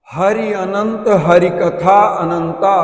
हरि अनंत हरि कथा अनंता,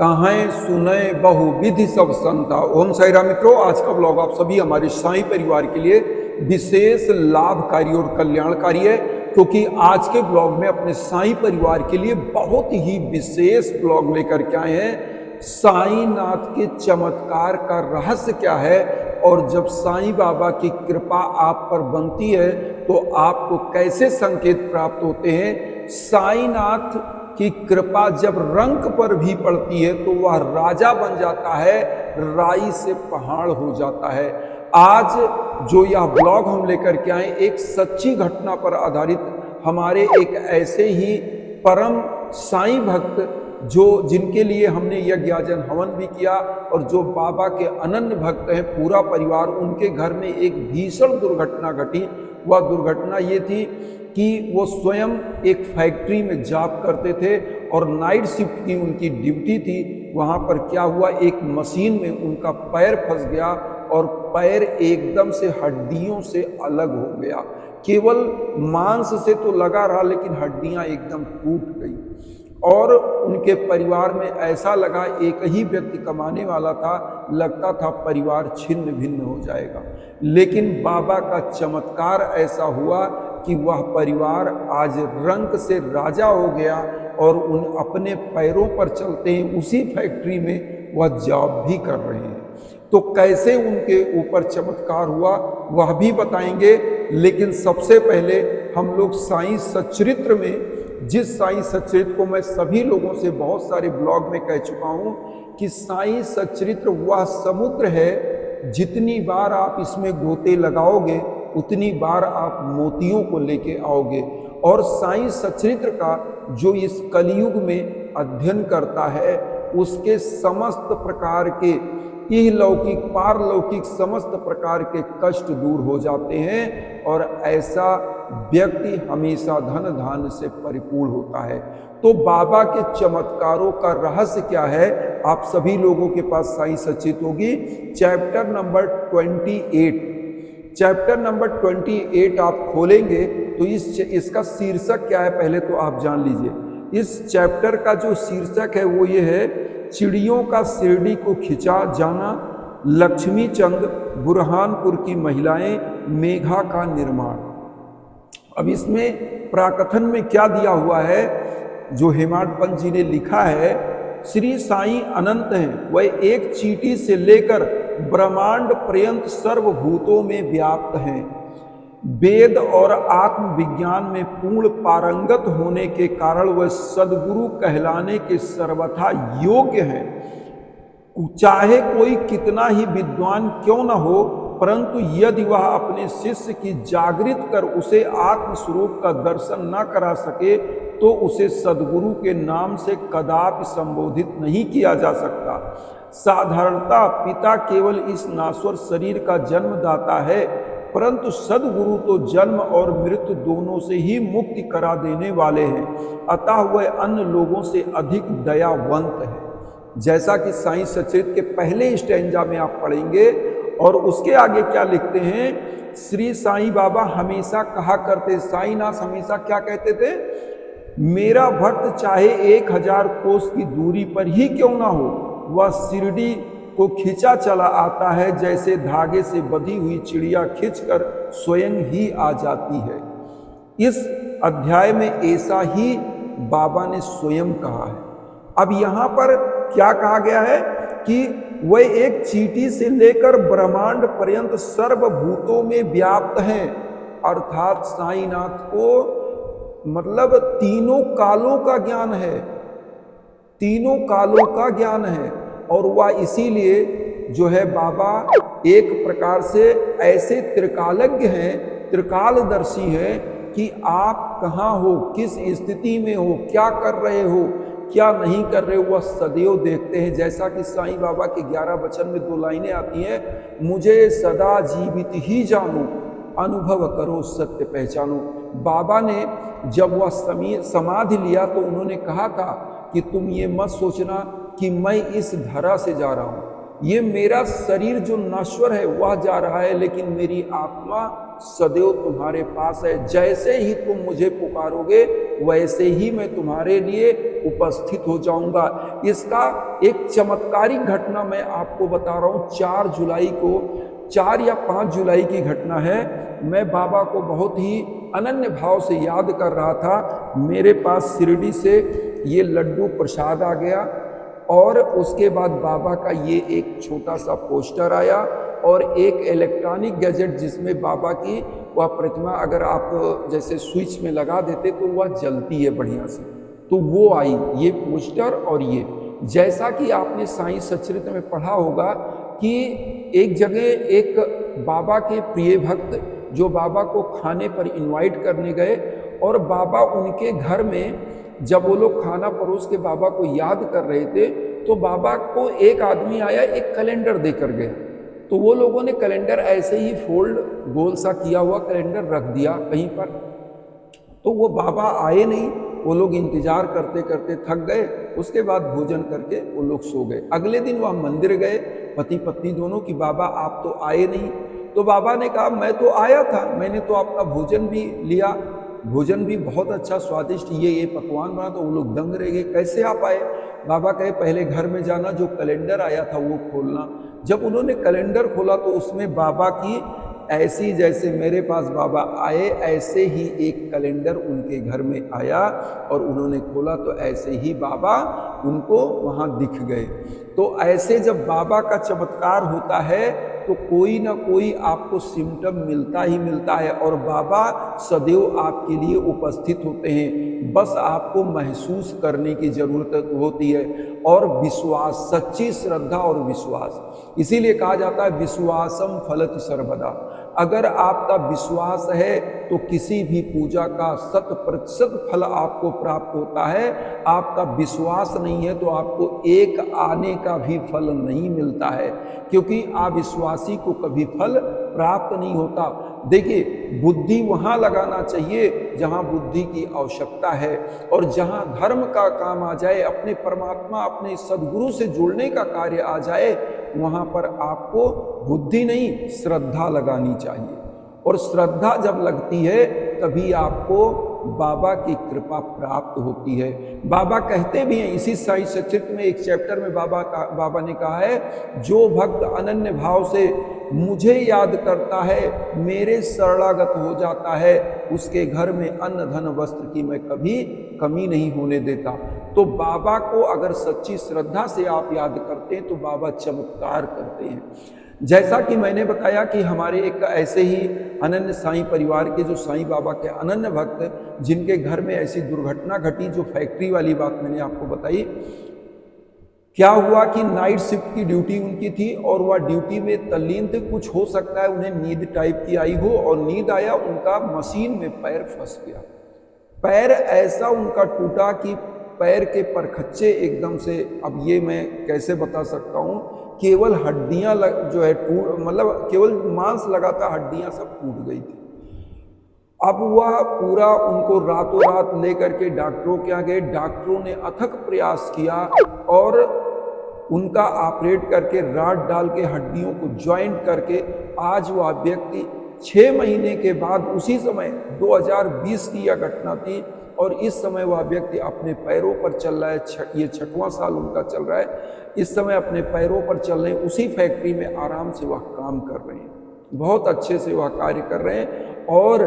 कहें सुने बहुविधि सब संता। ओम साई राम मित्रों, आज का ब्लॉग आप सभी हमारे साईं परिवार के लिए विशेष लाभकारी और कल्याणकारी है, क्योंकि आज के ब्लॉग में अपने साईं परिवार के लिए बहुत ही विशेष ब्लॉग लेकर के आए हैं। साईं नाथ के चमत्कार का रहस्य क्या है, और जब साईं बाबा की कृपा आप पर बनती है तो आपको कैसे संकेत प्राप्त होते हैं। साईं नाथ की कृपा जब रंक पर भी पड़ती है तो वह राजा बन जाता है, राई से पहाड़ हो जाता है। आज जो यह ब्लॉग हम लेकर के आए, एक सच्ची घटना पर आधारित, हमारे एक ऐसे ही परम साईं भक्त जिनके लिए हमने यज्ञ याजन हवन भी किया, और जो बाबा के अनन्य भक्त हैं, पूरा परिवार, उनके घर में एक भीषण दुर्घटना घटी। वह दुर्घटना ये थी कि वो स्वयं एक फैक्ट्री में जॉब करते थे और नाइट शिफ्ट की उनकी ड्यूटी थी। वहाँ पर क्या हुआ, एक मशीन में उनका पैर फंस गया और पैर एकदम से हड्डियों से अलग हो गया। केवल मांस से तो लगा रहा, लेकिन हड्डियाँ एकदम टूट गई। और उनके परिवार में ऐसा लगा, एक ही व्यक्ति कमाने वाला था, लगता था परिवार छिन्न भिन्न हो जाएगा। लेकिन बाबा का चमत्कार ऐसा हुआ कि वह परिवार आज रंक से राजा हो गया और उन अपने पैरों पर चलते हैं। उसी फैक्ट्री में वह जॉब भी कर रहे हैं। तो कैसे उनके ऊपर चमत्कार हुआ वह भी बताएंगे। लेकिन सबसे पहले हम लोग साईं सच्चरित्र में, जिस साईं सच्चरित्र को मैं सभी लोगों से बहुत सारे ब्लॉग में कह चुका हूं कि साईं सच्चरित्र वह समुद्र है, जितनी बार आप इसमें गोते लगाओगे उतनी बार आप मोतियों को लेके आओगे। और साईं सच्चरित्र का जो इस कलयुग में अध्ययन करता है, उसके समस्त प्रकार के इहलौकिक पारलौकिक समस्त प्रकार के कष्ट दूर हो जाते हैं, और ऐसा व्यक्ति हमेशा धन धान्य से परिपूर्ण होता है। तो बाबा के चमत्कारों का रहस्य क्या है, आप सभी लोगों के पास साईं सच्चित होगी। चैप्टर नंबर 28 आप खोलेंगे तो इसका शीर्षक क्या है, पहले तो आप जान लीजिए। इस चैप्टर का जो शीर्षक है वो ये है, चिड़ियों का शिरडी को खिंचा जाना, लक्ष्मी चंद, बुरहानपुर की महिलाएं, मेघा का निर्माण। अब इसमें प्राकथन में क्या दिया हुआ है, जो हेमाड पंत जी ने लिखा है, श्री साईं अनंत हैं, वह एक चींटी से लेकर ब्रह्मांड पर्यंत सर्वभूतों में व्याप्त हैं। वेद और आत्मविज्ञान में पूर्ण पारंगत होने के कारण वह सद्गुरु कहलाने के सर्वथा योग्य हैं। चाहे कोई कितना ही विद्वान क्यों न हो, परंतु यदि वह अपने शिष्य की जागृत कर उसे आत्मस्वरूप का दर्शन न करा सके तो उसे सद्गुरु के नाम से कदापि संबोधित नहीं किया जा सकता। साधारणतः पिता केवल इस नाश्वर शरीर का जन्मदाता है, परंतु सद्गुरु तो जन्म और मृत्यु दोनों से ही मुक्ति करा देने वाले हैं, अतः वह अन्य लोगों से अधिक दयावंत है। जैसा कि साईं सच्चरित्र के पहले स्टैंजा में आप पढ़ेंगे, और उसके आगे क्या लिखते हैं, श्री साईं बाबा हमेशा कहा करते, साईंनाथ हमेशा क्या कहते थे, मेरा भक्त चाहे 1000 कोस की दूरी पर ही क्यों ना हो, वह शिरडी को खींचा चला आता है, जैसे धागे से बंधी हुई चिड़िया खींचकर स्वयं ही आ जाती है। इस अध्याय में ऐसा ही बाबा ने स्वयं कहा है। अब यहाँ पर क्या कहा गया है कि वह एक चींटी से लेकर ब्रह्मांड पर्यंत सर्वभूतों में व्याप्त हैं, अर्थात साईंनाथ को मतलब तीनों कालों का ज्ञान है, तीनों कालों का ज्ञान है। और वह इसीलिए जो है बाबा एक प्रकार से ऐसे त्रिकालज्ञ हैं, त्रिकालदर्शी हैं कि आप कहाँ हो, किस स्थिति में हो, क्या कर रहे हो, क्या नहीं कर रहे हो, वह सदैव देखते हैं। जैसा कि साईं बाबा के 11 वचन में 2 लाइनें आती हैं, मुझे सदा जीवित ही जानो, अनुभव करो सत्य पहचानो। बाबा ने जब वह समाधि लिया तो उन्होंने कहा था कि तुम ये मत सोचना कि मैं इस धरा से जा रहा हूँ, ये मेरा शरीर जो नश्वर है वह जा रहा है, लेकिन मेरी आत्मा सदैव तुम्हारे पास है, जैसे ही तुम मुझे पुकारोगे वैसे ही मैं तुम्हारे लिए उपस्थित हो जाऊंगा। इसका एक चमत्कारिक घटना मैं आपको बता रहा हूँ। 4 जुलाई को, 4 या 5 जुलाई की घटना है। मैं बाबा को बहुत ही अनन्य भाव से याद कर रहा था। मेरे पास शिरडी से ये लड्डू प्रसाद आ गया और उसके बाद बाबा का ये एक छोटा सा पोस्टर आया और एक इलेक्ट्रॉनिक गैजेट जिसमें बाबा की वह प्रतिमा अगर आप जैसे स्विच में लगा देते तो वह जलती है बढ़िया से, तो वो आई ये पोस्टर। और ये जैसा कि आपने साईं सच्चरित्र में पढ़ा होगा कि एक जगह एक बाबा के प्रिय भक्त जो बाबा को खाने पर इनवाइट करने गए और बाबा उनके घर में जब वो लोग खाना परोस के बाबा को याद कर रहे थे तो बाबा को एक आदमी आया, एक कैलेंडर देकर गया। तो वो लोगों ने कैलेंडर ऐसे ही फोल्ड गोल सा किया हुआ कैलेंडर रख दिया कहीं पर। तो वो बाबा आए नहीं, वो लोग इंतजार करते करते थक गए। उसके बाद भोजन करके वो लोग सो गए। अगले दिन वह मंदिर गए पति पत्नी दोनों कि बाबा आप तो आए नहीं। तो बाबा ने कहा मैं तो आया था, मैंने तो आपका भोजन भी लिया, भोजन भी बहुत अच्छा स्वादिष्ट ये पकवान बना। तो वो लोग दंग रह गए, कैसे आप आए? बाबा कहे पहले घर में जाना, जो कैलेंडर आया था वो खोलना। जब उन्होंने कैलेंडर खोला तो उसमें बाबा की ऐसी जैसे मेरे पास बाबा आए ऐसे ही एक कैलेंडर उनके घर में आया और उन्होंने खोला तो ऐसे ही बाबा उनको वहाँ दिख गए। तो ऐसे जब बाबा का चमत्कार होता है तो कोई ना कोई आपको सिम्टम मिलता ही मिलता है और बाबा सदैव आपके लिए उपस्थित होते हैं। बस आपको महसूस करने की जरूरत होती है और विश्वास, सच्ची श्रद्धा और विश्वास। इसीलिए कहा जाता है विश्वासम फलति सर्वदा। अगर आपका विश्वास है तो किसी भी पूजा का 100% फल आपको प्राप्त होता है। आपका विश्वास नहीं है तो आपको एक आने का भी फल नहीं मिलता है, क्योंकि अविश्वासी को कभी फल प्राप्त नहीं होता। देखिए, बुद्धि वहाँ लगाना चाहिए जहाँ बुद्धि की आवश्यकता है और जहाँ धर्म का काम आ जाए, अपने परमात्मा अपने सद्गुरु से जुड़ने का कार्य आ जाए, वहाँ पर आपको बुद्धि नहीं श्रद्धा लगानी चाहिए। और श्रद्धा जब लगती है तभी आपको बाबा की कृपा प्राप्त होती है। बाबा कहते भी हैं इसी साईं सच्चरित्र में एक चैप्टर में बाबा ने कहा है, जो भक्त अनन्य भाव से मुझे याद करता है, मेरे शरणागत हो जाता है, उसके घर में अन्न धन वस्त्र की मैं कभी कमी नहीं होने देता। तो बाबा को अगर सच्ची श्रद्धा से आप याद करते हैं तो बाबा चमत्कार करते हैं। जैसा कि मैंने बताया कि हमारे एक ऐसे ही अनन्य साईं परिवार के जो साईं बाबा के अनन्य भक्त जिनके घर में ऐसी दुर्घटना घटी, जो फैक्ट्री वाली बात मैंने आपको बताई। क्या हुआ कि नाइट शिफ्ट की ड्यूटी उनकी थी और वह ड्यूटी में तल्लीन थे। कुछ हो सकता है उन्हें नींद टाइप की आई हो और नींद आया, उनका मशीन में पैर फंस गया। पैर ऐसा उनका टूटा कि पैर के परखच्चे एकदम से, अब ये मैं कैसे बता सकता हूँ, केवल हड्डियां जो है मतलब केवल मांस लगा था, हड्डियां सब टूट गई थी। अब वह पूरा उनको रातों रात लेकर के डॉक्टरों के यहाँ गए। डॉक्टरों ने अथक प्रयास किया और उनका ऑपरेट करके राड डाल के हड्डियों को ज्वाइंट करके आज वह व्यक्ति 6 महीने के बाद, उसी समय 2020 की यह घटना थी और इस समय वह व्यक्ति अपने पैरों पर चल रहा है। ये 6वां साल उनका चल रहा है। इस समय अपने पैरों पर चल रहे हैं, उसी फैक्ट्री में आराम से वह काम कर रहे हैं, बहुत अच्छे से वह कार्य कर रहे हैं। और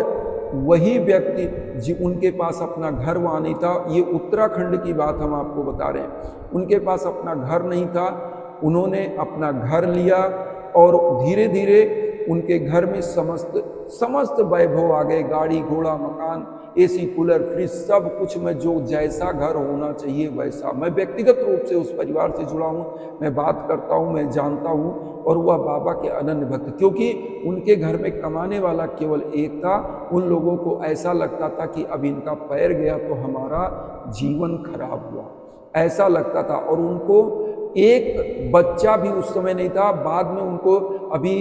वही व्यक्ति जी, उनके पास अपना घर वहाँ नहीं था। ये उत्तराखंड की बात हम आपको बता रहे हैं। उनके पास अपना घर नहीं था, उन्होंने अपना घर लिया और धीरे धीरे उनके घर में समस्त वैभव आ गए, गाड़ी घोड़ा मकान, एसी कूलर फ्रिज सब कुछ में जो जैसा घर होना चाहिए वैसा। मैं व्यक्तिगत रूप से उस परिवार से जुड़ा हूँ, मैं बात करता हूँ, मैं जानता हूँ। और वह बाबा के अनन्य भक्त, क्योंकि उनके घर में कमाने वाला केवल एक था। उन लोगों को ऐसा लगता था कि अब इनका पैर गया तो हमारा जीवन खराब हुआ, ऐसा लगता था। और उनको एक बच्चा भी उस समय नहीं था। बाद में उनको अभी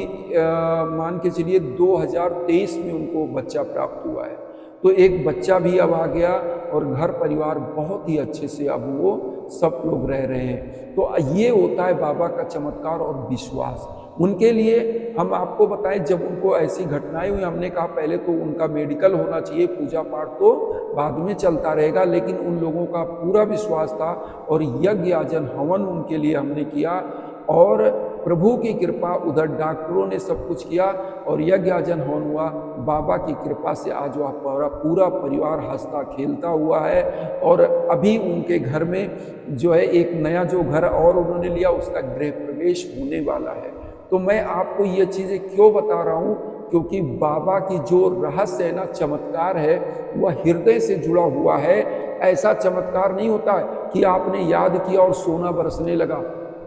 मान के चलिए 2023 में उनको बच्चा प्राप्त हुआ है, तो एक बच्चा भी अब आ गया और घर परिवार बहुत ही अच्छे से अब वो सब लोग रह रहे हैं। तो ये होता है बाबा का चमत्कार और विश्वास। उनके लिए हम आपको बताएं, जब उनको ऐसी घटनाएं हुई, हमने कहा पहले तो उनका मेडिकल होना चाहिए, पूजा पाठ तो बाद में चलता रहेगा, लेकिन उन लोगों का पूरा विश्वास था और यज्ञ याजन हवन उनके लिए हमने किया और प्रभु की कृपा, उधर डॉक्टरों ने सब कुछ किया और यज्ञ याजन हवन हुआ। बाबा की कृपा से आज वह पूरा परिवार हंसता खेलता हुआ है और अभी उनके घर में जो है एक नया जो घर और उन्होंने लिया, उसका गृह प्रवेश होने वाला है। तो मैं आपको ये चीज़ें क्यों बता रहा हूँ, क्योंकि बाबा की जो रहस्य है ना, चमत्कार है, वह हृदय से जुड़ा हुआ है। ऐसा चमत्कार नहीं होता कि आपने याद किया और सोना बरसने लगा।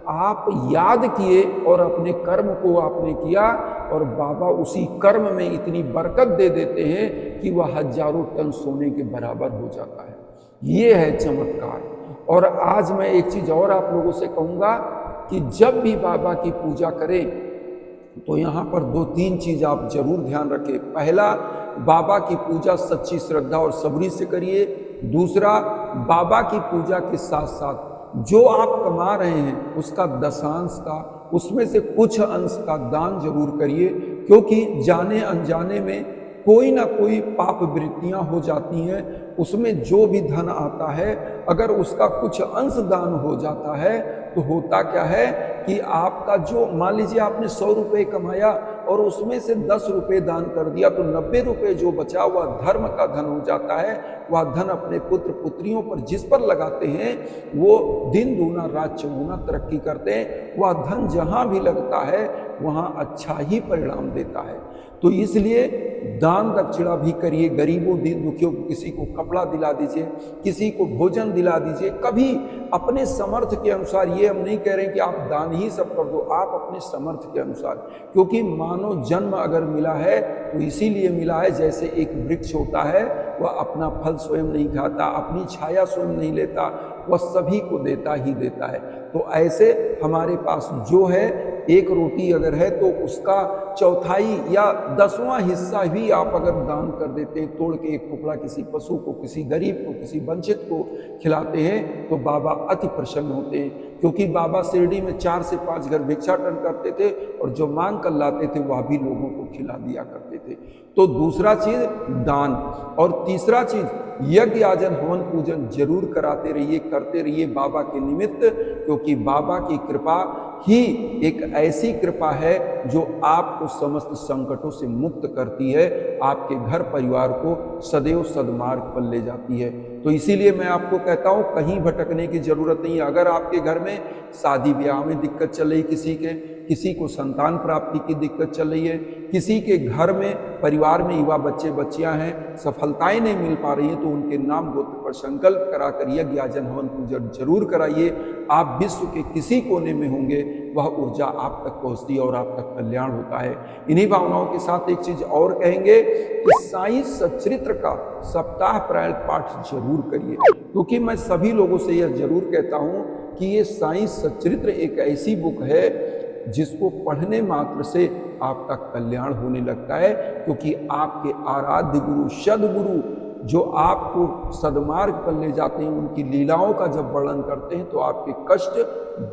आप याद किए और अपने कर्म को आपने किया और बाबा उसी कर्म में इतनी बरकत दे देते हैं कि वह हजारों टन सोने के बराबर हो जाता है। ये है चमत्कार। और आज मैं एक चीज़ और आप लोगों से कहूँगा कि जब भी बाबा की पूजा करें तो यहाँ पर 2-3 चीज़ आप जरूर ध्यान रखें। पहला, बाबा की पूजा सच्ची श्रद्धा और सबरी से करिए। दूसरा, बाबा की पूजा के साथ साथ जो आप कमा रहे हैं उसका दशांश का, उसमें से कुछ अंश का दान जरूर करिए, क्योंकि जाने अनजाने में कोई ना कोई पाप वृत्तियां हो जाती हैं। उसमें जो भी धन आता है, अगर उसका कुछ अंश दान हो जाता है तो होता क्या है कि आपका जो, मान लीजिए आपने 100 रुपये कमाया और उसमें से 10 रुपये दान कर दिया, तो 90 रुपये जो बचा हुआ धर्म का धन हो जाता है। वह धन अपने पुत्र पुत्रियों पर जिस पर लगाते हैं वो दिन दूना रात चौगुना तरक्की करते हैं। वह धन जहाँ भी लगता है वहाँ अच्छा ही परिणाम देता है। तो इसलिए दान दक्षिणा भी करिए, गरीबों दीन दुखियों को, किसी को कपड़ा दिला दीजिए, किसी को भोजन दिला दीजिए। कभी अपने समर्थ के अनुसार, ये हम नहीं कह रहे कि आप दान ही सब कर दो, आप अपने समर्थ के अनुसार, क्योंकि मानव जन्म अगर मिला है तो इसीलिए मिला है, जैसे एक वृक्ष होता है वह अपना फल स्वयं नहीं खाता, अपनी छाया स्वयं नहीं लेता, वह सभी को देता ही देता है। तो ऐसे हमारे पास जो है, एक रोटी अगर है तो उसका चौथाई या 10वां हिस्सा भी आप अगर दान कर देते हैं, तोड़ के एक टुकड़ा किसी पशु को, किसी गरीब को, किसी वंचित को खिलाते हैं, तो बाबा अति प्रसन्न होते हैं। क्योंकि बाबा शिरडी में 4 से 5 घर भिक्षाटन करते थे और जो मांग कर लाते थे वह भी लोगों को खिला दिया करते थे। तो दूसरा चीज दान, और तीसरा चीज यज्ञ याजन हवन पूजन जरूर कराते रहिए, करते रहिए बाबा के निमित्त, क्योंकि बाबा की कृपा ही एक ऐसी कृपा है जो आपको समस्त संकटों से मुक्त करती है, आपके घर परिवार को सदैव सद्मार्ग पर ले जाती है। तो इसीलिए मैं आपको कहता हूँ, कहीं भटकने की जरूरत नहीं है। अगर आपके घर में शादी ब्याह में दिक्कत चल रही, किसी को संतान प्राप्ति की दिक्कत चल रही है, किसी के घर में परिवार में युवा बच्चे बच्चियां हैं, सफलताएं नहीं मिल पा रही हैं, तो उनके नाम गोत्र पर संकल्प कराकर यज्ञ याजन हवन पूजन जरूर कराइए। आप विश्व के किसी कोने में होंगे, वह ऊर्जा आप तक पहुंचती है और आप तक कल्याण होता है। इन्हीं भावनाओं के साथ एक चीज और कहेंगे कि साईं सच्चरित्र का सप्ताह प्रायण पाठ जरूर करिए, क्योंकि मैं सभी लोगों से यह जरूर कहता हूं कि ये साईं सच्चरित्र एक ऐसी बुक है जिसको पढ़ने मात्र से आपका कल्याण होने लगता है, क्योंकि आपके आराध्य गुरु सद्गुरु जो आपको सद्मार्ग पर ले जाते हैं, उनकी लीलाओं का जब वर्णन करते हैं तो आपके कष्ट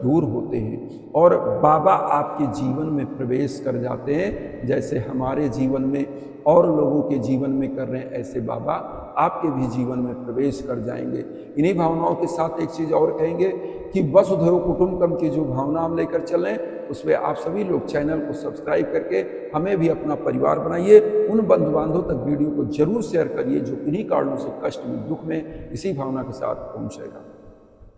दूर होते हैं और बाबा आपके जीवन में प्रवेश कर जाते हैं। जैसे हमारे जीवन में और लोगों के जीवन में कर रहे हैं, ऐसे बाबा आपके भी जीवन में प्रवेश कर जाएंगे। इन्हीं भावनाओं के साथ एक चीज़ और कहेंगे कि वसुधैव कुटुंबकम की जो भावना हम लेकर चलें, उसमें आप सभी लोग चैनल को सब्सक्राइब करके हमें भी अपना परिवार बनाइए। उन बंधु बांधवों तक वीडियो को जरूर शेयर करिए जो किन्हीं कारणों से कष्ट में, दुख में, इसी भावना के साथ पहुँचेगा।